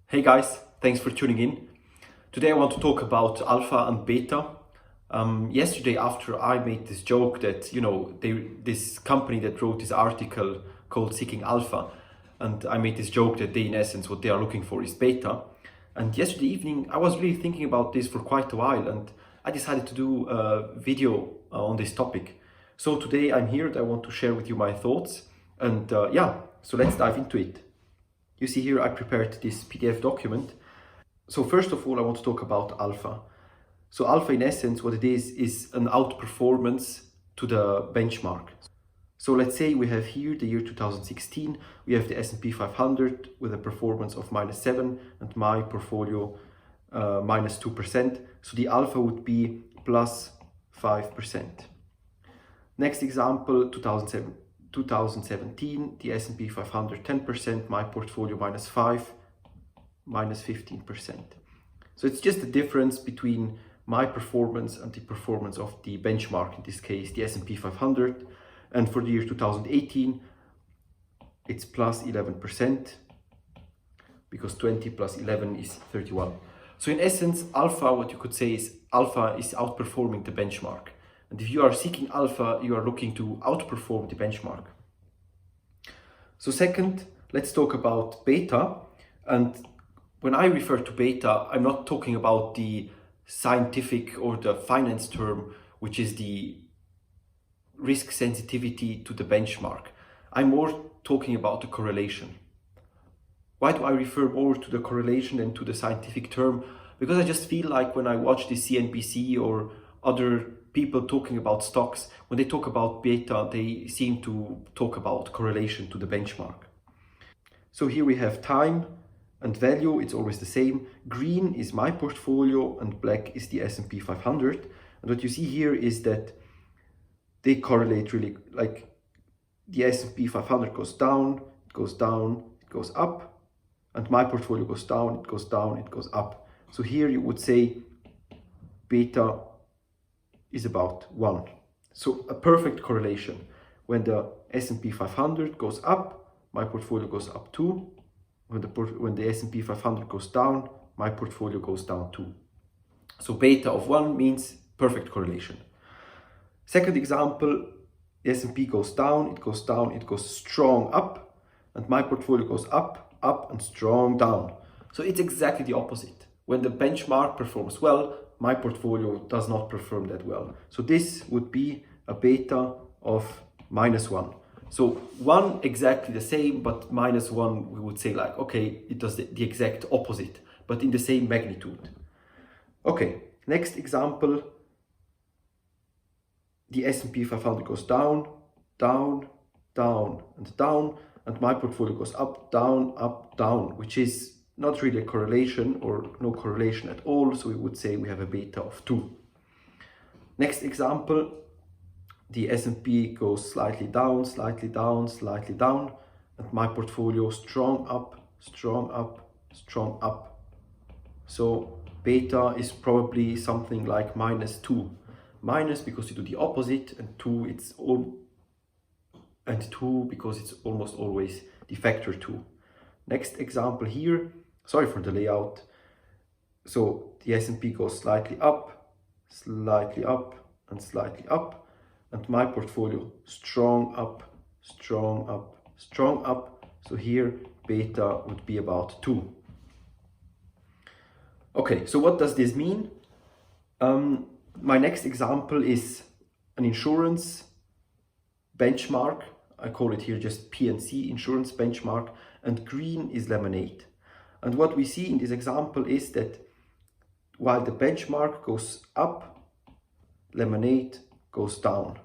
Hey guys, thanks for tuning in. Today I want to talk about alpha and beta. Yesterday after I made this joke that, this company that wrote this article called Seeking Alpha, and I made this joke that in essence what they are looking for is beta. And yesterday evening I was really thinking about this for quite a while, and I decided to do a video on this topic. So today I'm here and I want to share with you my thoughts, and so let's dive into it. You see here I prepared this PDF document. So first of all, I want to talk about alpha. So alpha in essence, what it is an outperformance to the benchmark. So let's say we have here the year 2016, we have the S&P 500 with a performance of -7 and my portfolio -2%. So the alpha would be +5%. Next example, 2017, the S&P 500 10%, my portfolio -5, -15%. So it's just the difference between my performance and the performance of the benchmark, in this case the S&P 500. And for the year 2018, it's +11%, because 20 plus 11 is 31. So in essence, alpha, what you could say is alpha is outperforming the benchmark. And if you are seeking alpha, you are looking to outperform the benchmark. So second, let's talk about beta. And when I refer to beta, I'm not talking about the scientific or the finance term, which is the risk sensitivity to the benchmark. I'm more talking about the correlation. Why do I refer more to the correlation than to the scientific term? Because I just feel like when I watch the CNBC or other people talking about stocks, when they talk about beta, they seem to talk about correlation to the benchmark. So here we have time and value, it's always the same. Green is my portfolio and black is the S&P 500. And what you see here is that they correlate really, like the S&P 500 goes down, it goes down, it goes up, and my portfolio goes down, it goes down, it goes up. So here you would say beta is about 1. So a perfect correlation. When the S&P 500 goes up, my portfolio goes up too. When the S&P 500 goes down, my portfolio goes down too. So beta of 1 means perfect correlation. Second example, the S&P goes down, it goes down, it goes strong up, and my portfolio goes up, up, and strong down. So it's exactly the opposite. When the benchmark performs well, my portfolio does not perform that well. So this would be a beta of -1. So 1 exactly the same, but -1 we would say like, okay, it does the exact opposite, but in the same magnitude. Okay, next example, the S&P 500 goes down, down, down, and down, and my portfolio goes up, down, which is not really a correlation or no correlation at all. So we would say we have a beta of 2. Next example, the S&P goes slightly down, slightly down, slightly down, and my portfolio strong up, strong up, strong up. So beta is probably something like -2. Minus because you do the opposite, and 2 because it's almost always the factor 2. Next example here, sorry for the layout. So the S&P goes slightly up, and slightly up, and my portfolio strong up, strong up, strong up. So here beta would be about 2. Okay, so what does this mean? My next example is an insurance benchmark. I call it here just P&C insurance benchmark, and green is lemonade. And what we see in this example is that while the benchmark goes up, lemonade goes down.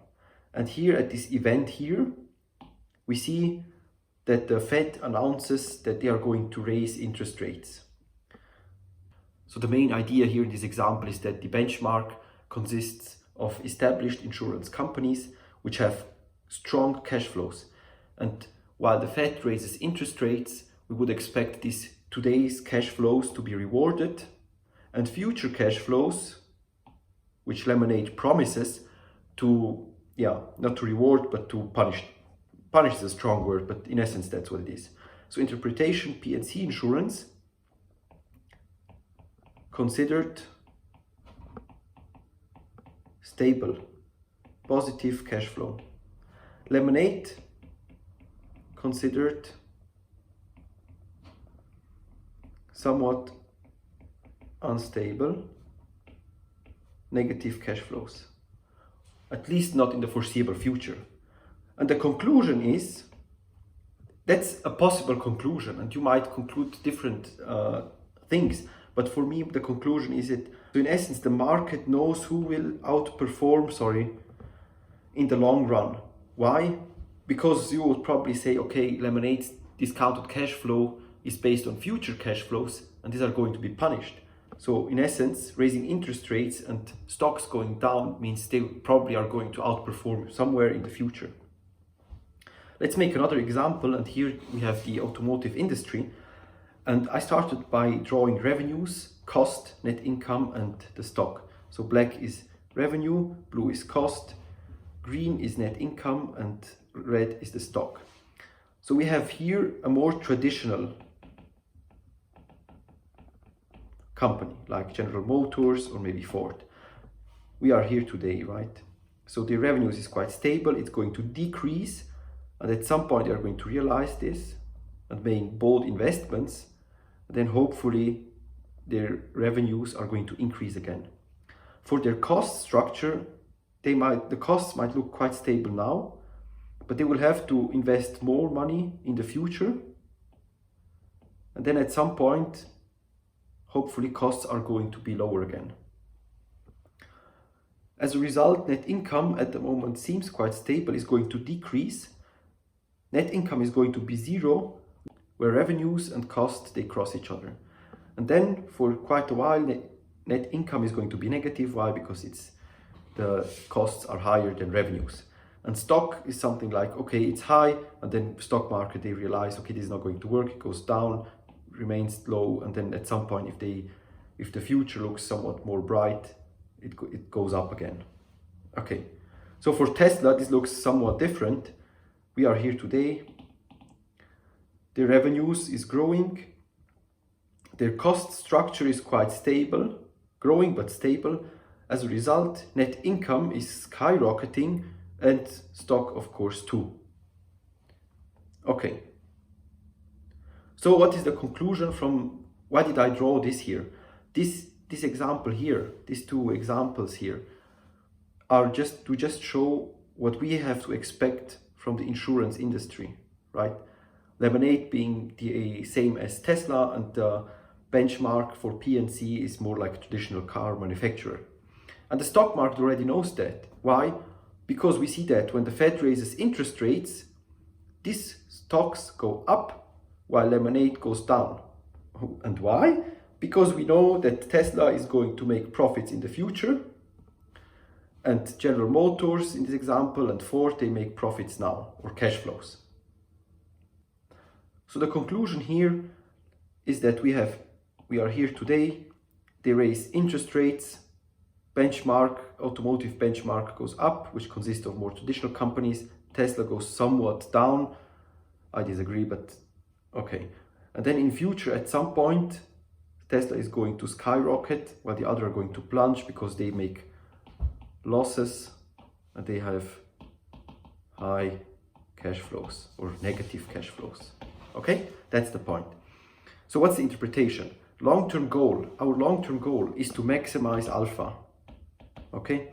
And here at this event here, we see that the Fed announces that they are going to raise interest rates. So the main idea here in this example is that the benchmark consists of established insurance companies which have strong cash flows. And while the Fed raises interest rates, we would expect today's cash flows to be rewarded, and future cash flows, which lemonade promises, to, not to reward, but to punish. Punish is a strong word, but in essence, that's what it is. So interpretation, P&C insurance considered stable, positive cash flow. Lemonade considered somewhat unstable, negative cash flows, at least not in the foreseeable future. And the conclusion is, that's a possible conclusion, and you might conclude different things, but for me the conclusion is that, so in essence, the market knows who will outperform, in the long run. Why? Because you would probably say, okay, Lemonade's discounted cash flow is based on future cash flows, and these are going to be punished. So in essence, raising interest rates and stocks going down means they probably are going to outperform somewhere in the future. Let's make another example, and here we have the automotive industry. And I started by drawing revenues, cost, net income, and the stock. So black is revenue, blue is cost, green is net income, and red is the stock. So we have here a more traditional company like General Motors or maybe Ford. We are here today, right? So the revenues is quite stable, it's going to decrease, and at some point they are going to realize this and make bold investments, and then hopefully their revenues are going to increase again. For their cost structure, the costs might look quite stable now, but they will have to invest more money in the future, and then at some point hopefully costs are going to be lower again. As a result, net income at the moment seems quite stable, is going to decrease. Net income is going to be zero, where revenues and costs, they cross each other. And then for quite a while, net income is going to be negative. Why? Because the costs are higher than revenues. And stock is something like, okay, it's high, and then stock market, they realize, okay, this is not going to work, it goes down, remains low, and then at some point, if the future looks somewhat more bright, it goes up again. Okay, so for Tesla, this looks somewhat different. We are here today. Their revenues is growing. Their cost structure is quite stable, growing but stable. As a result, net income is skyrocketing, and stock, of course, too. Okay. So what is the conclusion from, why did I draw this here? This example here, these two examples here, are just to show what we have to expect from the insurance industry, right? Lemonade being the same as Tesla, and the benchmark for P&C is more like a traditional car manufacturer. And the stock market already knows that. Why? Because we see that when the Fed raises interest rates, these stocks go up while Lemonade goes down. And why? Because we know that Tesla is going to make profits in the future, and General Motors in this example and Ford, they make profits now, or cash flows. So the conclusion here is that we are here today, they raise interest rates, automotive benchmark goes up, which consists of more traditional companies. Tesla goes somewhat down. I disagree, but okay. And then in future, at some point, Tesla is going to skyrocket, while the other are going to plunge because they make losses and they have high cash flows or negative cash flows. Okay, that's the point. So what's the interpretation? Long-term goal, our long-term goal is to maximize alpha. Okay,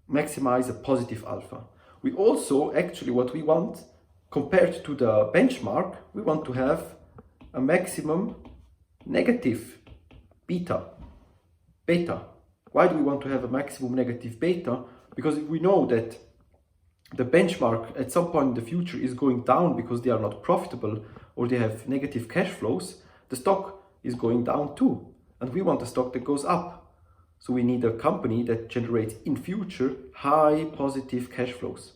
maximize a positive alpha. We also, actually, what we want, compared to the benchmark, we want to have a maximum negative beta. Why do we want to have a maximum negative beta? Because we know that the benchmark at some point in the future is going down because they are not profitable or they have negative cash flows. The stock is going down too. And we want a stock that goes up. So we need a company that generates in future high positive cash flows.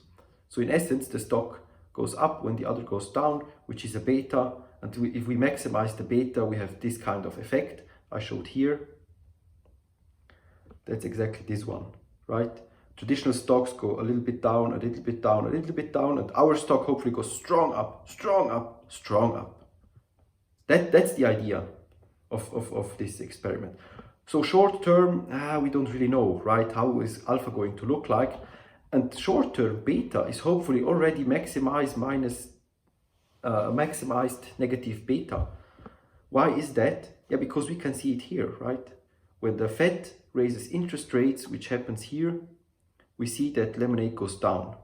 So in essence, the stock goes up when the other goes down, which is a beta. And if we maximize the beta, we have this kind of effect I showed here. That's exactly this one, right? Traditional stocks go a little bit down, a little bit down, a little bit down, and our stock hopefully goes strong up, strong up, strong up. That's the idea. of this experiment. So short term, we don't really know, right? How is alpha going to look like? And short term beta is hopefully already maximized negative beta. Why is that? Yeah, because we can see it here, right? When the Fed raises interest rates, which happens here, we see that lemonade goes down.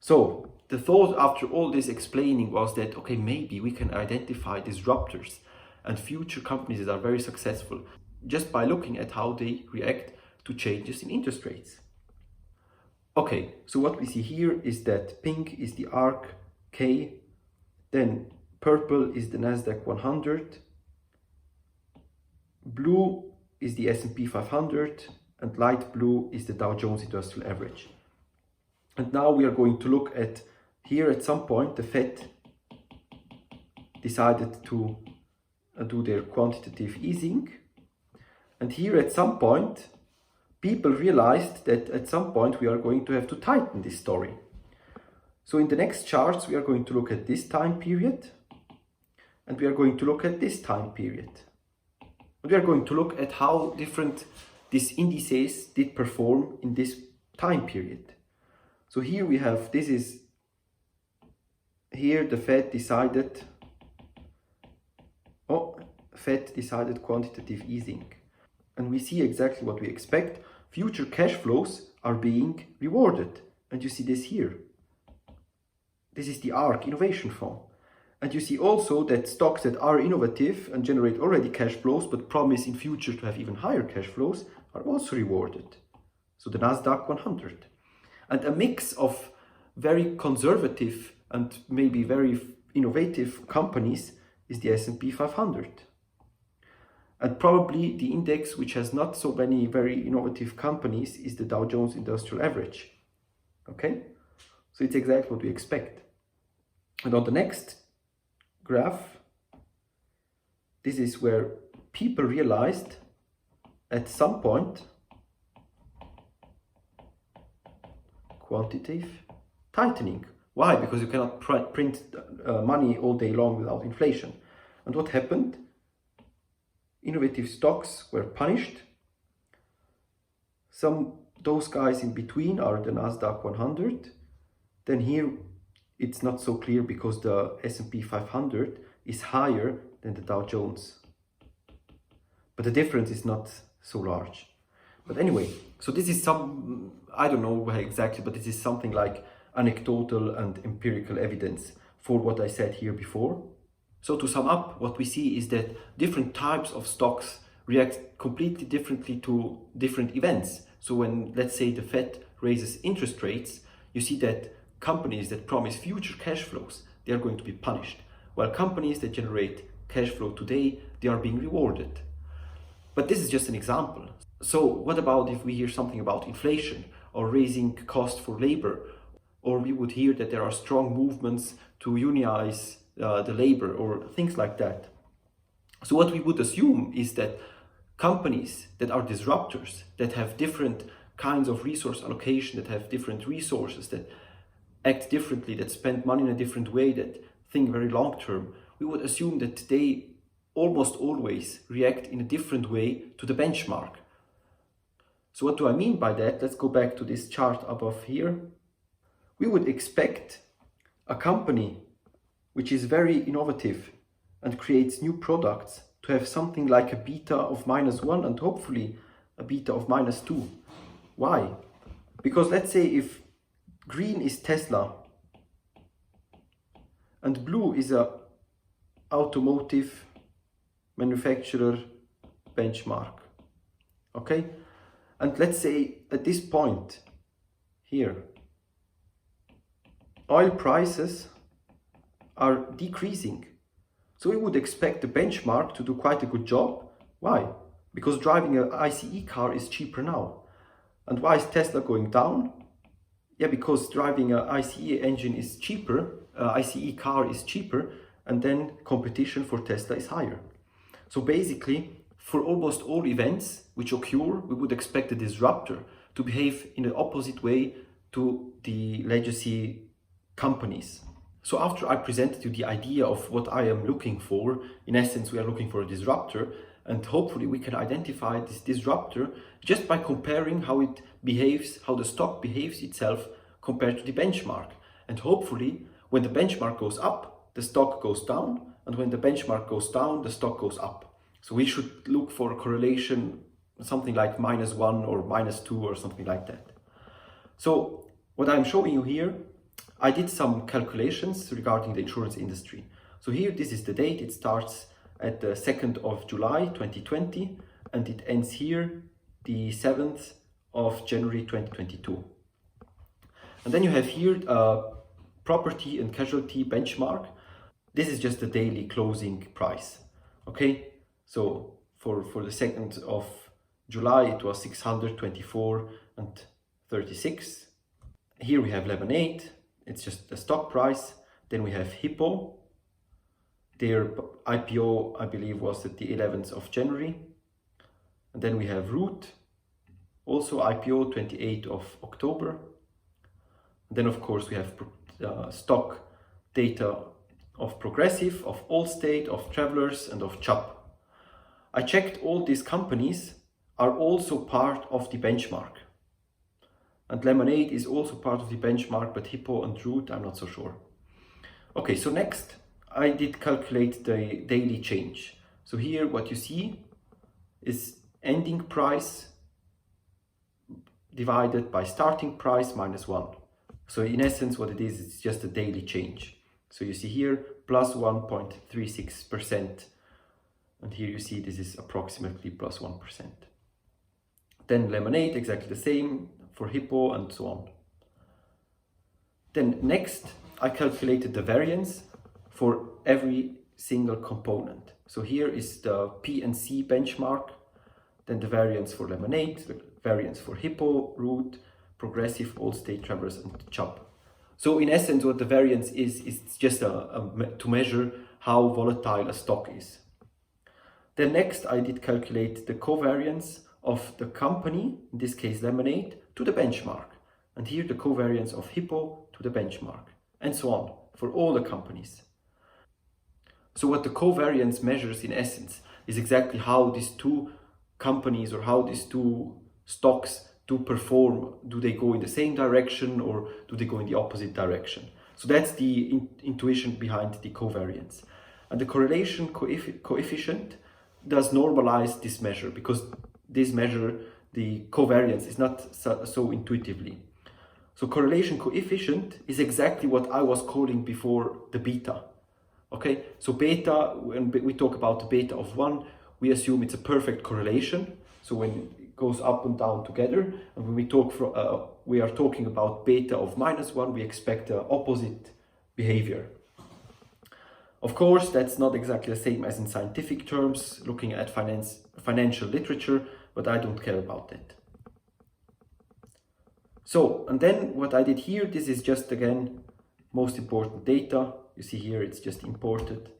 So the thought after all this explaining was that, okay, maybe we can identify disruptors and future companies that are very successful just by looking at how they react to changes in interest rates. Okay, so what we see here is that pink is the ARK K, then purple is the Nasdaq 100, blue is the S&P 500, and light blue is the Dow Jones Industrial Average. And now we are going to look at here at some point the Fed decided to do their quantitative easing. And here at some point, people realized that at some point we are going to have to tighten this story. So in the next charts, we are going to look at this time period, and we are going to look at this time period. And we are going to look at how different these indices did perform in this time period. So here we have, here the Fed decided quantitative easing. And we see exactly what we expect. Future cash flows are being rewarded. And you see this here. This is the ARK Innovation Fund. And you see also that stocks that are innovative and generate already cash flows, but promise in future to have even higher cash flows, are also rewarded. So the Nasdaq 100. And a mix of very conservative and maybe very innovative companies is the S&P 500. And probably the index which has not so many very innovative companies is the Dow Jones Industrial Average. Okay? So it's exactly what we expect. And on the next graph, this is where people realized at some point quantitative tightening. Why? Because you cannot print money all day long without inflation. And what happened? Innovative stocks were punished. Those guys in between are the Nasdaq 100. Then here it's not so clear because the S&P 500 is higher than the Dow Jones. But the difference is not so large. But anyway, so this is I don't know exactly, but this is something like anecdotal and empirical evidence for what I said here before. So to sum up, what we see is that different types of stocks react completely differently to different events. So when, let's say, the Fed raises interest rates, you see that companies that promise future cash flows, they are going to be punished. While companies that generate cash flow today, they are being rewarded. But this is just an example. So what about if we hear something about inflation or raising costs for labor, or we would hear that there are strong movements to unionize the labor or things like that. So what we would assume is that companies that are disruptors, that have different kinds of resource allocation, that have different resources, that act differently, that spend money in a different way, that think very long term, we would assume that they almost always react in a different way to the benchmark. So what do I mean by that? Let's go back to this chart above here. We would expect a company which is very innovative and creates new products to have something like a beta of -1 and hopefully a beta of -2. Why? Because let's say if green is Tesla and blue is a automotive manufacturer benchmark, okay? And let's say at this point here, oil prices are decreasing. So we would expect the benchmark to do quite a good job. Why? Because driving an ICE car is cheaper now. And why is Tesla going down? Yeah, because driving an ICE engine is cheaper, ICE car is cheaper, and then competition for Tesla is higher. So basically, for almost all events which occur, we would expect the disruptor to behave in the opposite way to the legacy companies. So after I presented you the idea of what I am looking for, in essence, we are looking for a disruptor, and hopefully we can identify this disruptor just by comparing how it behaves, how the stock behaves itself compared to the benchmark. And hopefully, when the benchmark goes up, the stock goes down, and when the benchmark goes down, the stock goes up. So we should look for a correlation, something like -1 or -2 or something like that. So what I'm showing you here, I did some calculations regarding the insurance industry. So here, this is the date. It starts at the 2nd of July 2020 and it ends here the 7th of January 2022. And then you have here a property and casualty benchmark. This is just the daily closing price. Okay, so for the 2nd of July it was 624 and 36. Here we have Lemonade, it's just the stock price. Then we have Hippo. Their IPO, I believe, was at the 11th of January. And then we have Root, also IPO 28th of October. And then of course we have stock data of Progressive, of Allstate, of Travelers and of Chubb. I checked all these companies are also part of the benchmark. And Lemonade is also part of the benchmark, but Hippo and Root, I'm not so sure. Okay, so next I did calculate the daily change. So here what you see is ending price divided by starting price -1. So in essence what it is, it's just a daily change. So you see here plus 1.36%. And here you see this is approximately plus 1%. Then Lemonade, exactly the same for Hippo and so on. Then next, I calculated the variance for every single component. So here is the P&C benchmark, then the variance for Lemonade, the variance for Hippo, Root, Progressive, Allstate, Travelers and Chubb. So in essence, what the variance is just to measure how volatile a stock is. Then next, I did calculate the covariance of the company, in this case Lemonade, to the benchmark. And here the covariance of Hippo to the benchmark, and so on, for all the companies. So what the covariance measures in essence is exactly how these two companies or how these two stocks do perform. Do they go in the same direction or do they go in the opposite direction? So that's the intuition behind the covariance. And the correlation coefficient does normalize this measure, because this measure, the covariance, is not so intuitively. So correlation coefficient is exactly what I was calling before the beta. Okay, so beta, when we talk about the beta of 1, we assume it's a perfect correlation. So when it goes up and down together, and when we are talking about beta of -1, we expect the opposite behavior. Of course, that's not exactly the same as in scientific terms, looking at financial literature, but I don't care about that. So, and then what I did here, this is just, again, most important data. You see here, it's just imported.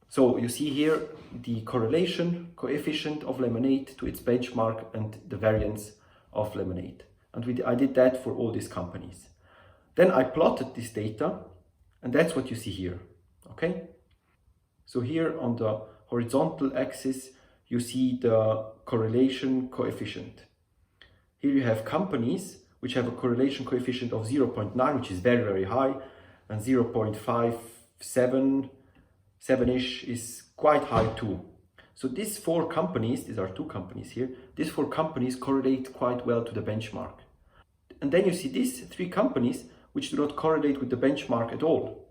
So you see here the correlation coefficient of Lemonade to its benchmark and the variance of Lemonade. And I did that for all these companies. Then I plotted this data, and that's what you see here. Okay? So here on the horizontal axis, you see the correlation coefficient. Here you have companies which have a correlation coefficient of 0.9, which is very, very high, and 0.57-ish is quite high too. So these 4 companies, these are 2 companies here, these 4 companies correlate quite well to the benchmark. And then you see these 3 companies which do not correlate with the benchmark at all.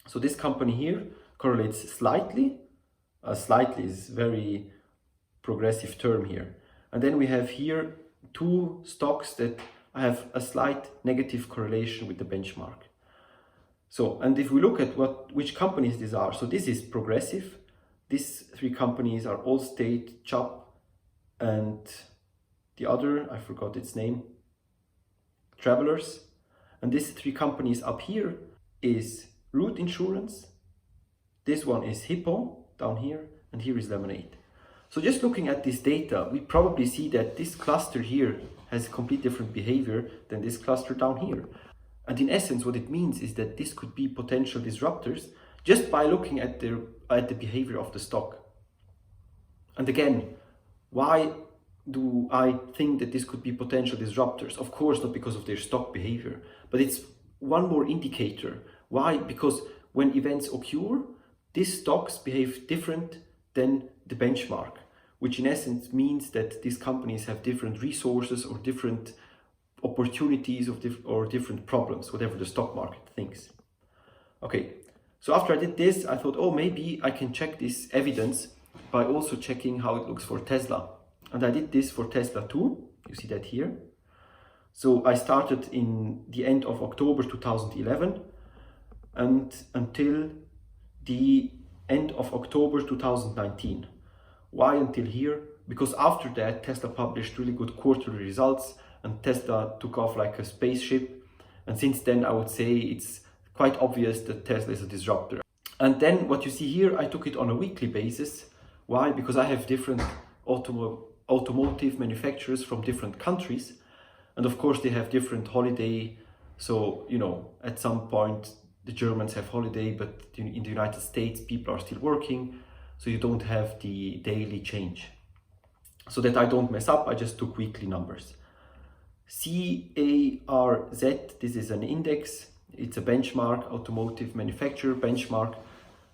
So this company here correlates slightly. Slightly is very progressive term here. And then we have here 2 stocks that have a slight negative correlation with the benchmark. So, and if we look at which companies these are, so this is Progressive. These 3 companies are Allstate, Chubb, and the other, I forgot its name, Travelers. And these 3 companies up here is Root Insurance. This one is Hippo down here, and here is Lemonade. So just looking at this data, we probably see that this cluster here has a complete different behavior than this cluster down here. And in essence, what it means is that this could be potential disruptors just by looking at the behavior of the stock. And again, why do I think that this could be potential disruptors? Of course, not because of their stock behavior, but it's one more indicator. Why? Because when events occur, these stocks behave different than the benchmark, which in essence means that these companies have different resources or different opportunities or different problems, whatever the stock market thinks. Okay, so after I did this, I thought, oh, maybe I can check this evidence by also checking how it looks for Tesla. And I did this for Tesla too. You see that here. So I started in the end of October 2011 and until the end of October 2019. Why until here? Because after that, Tesla published really good quarterly results and Tesla took off like a spaceship. And since then, I would say it's quite obvious that Tesla is a disruptor. And then what you see here, I took it on a weekly basis. Why? Because I have different automotive manufacturers from different countries. And of course, they have different holiday. So, you know, at some point, the Germans have holiday, but in the United States, people are still working. So you don't have the daily change. So that I don't mess up, I just took weekly numbers. CARZ, this is an index. It's a benchmark, automotive manufacturer benchmark.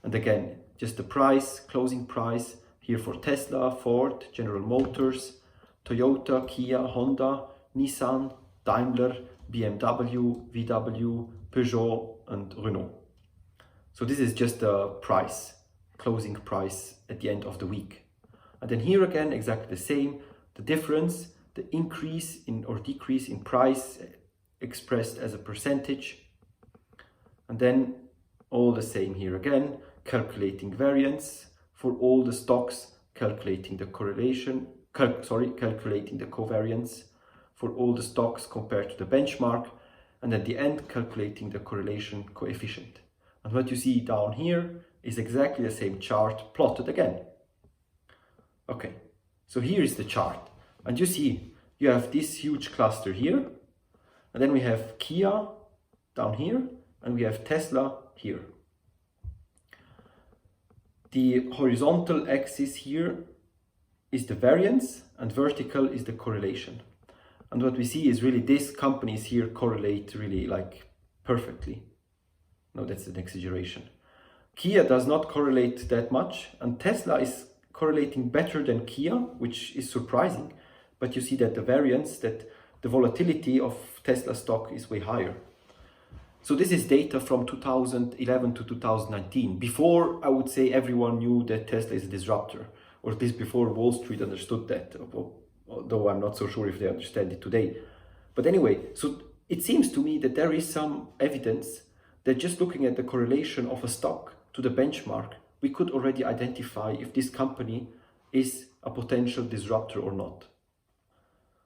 And again, just the price, closing price here for Tesla, Ford, General Motors, Toyota, Kia, Honda, Nissan, Daimler, BMW, VW, Peugeot, and Renault. So this is just the price, closing price at the end of the week. And then here again, exactly the same. The difference, the increase in or decrease in price expressed as a percentage. And then all the same here again, calculating variance for all the stocks, calculating the correlation, calculating the covariance for all the stocks compared to the benchmark. And at the end, calculating the correlation coefficient. And what you see down here is exactly the same chart plotted again. Okay, so here is the chart. And you see, you have this huge cluster here. And then we have Kia down here. And we have Tesla here. The horizontal axis here is the variance and vertical is the correlation. And what we see is really these companies here correlate really like perfectly. No, that's an exaggeration. Kia does not correlate that much and Tesla is correlating better than Kia, which is surprising. But you see that the variance, that the volatility of Tesla stock is way higher. So this is data from 2011 to 2019. Before, I would say everyone knew that Tesla is a disruptor, or at least before Wall Street understood that, although I'm not so sure if they understand it today. But anyway, so it seems to me that there is some evidence that just looking at the correlation of a stock to the benchmark, we could already identify if this company is a potential disruptor or not.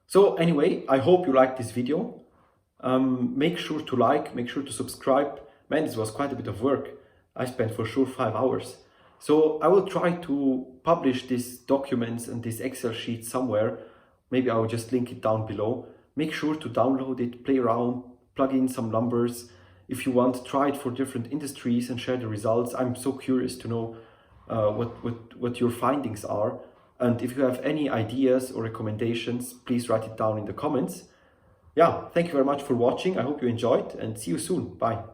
So anyway, I hope you liked this video. Make sure to like, make sure to subscribe. Man, this was quite a bit of work. I spent for sure 5 hours. So I will try to publish these documents and this Excel sheet somewhere. Maybe I will just link it down below. Make sure to download it, play around, plug in some numbers. If you want, try it for different industries and share the results. I'm so curious to know what your findings are. And if you have any ideas or recommendations, please write it down in the comments. Yeah, thank you very much for watching. I hope you enjoyed and see you soon. Bye.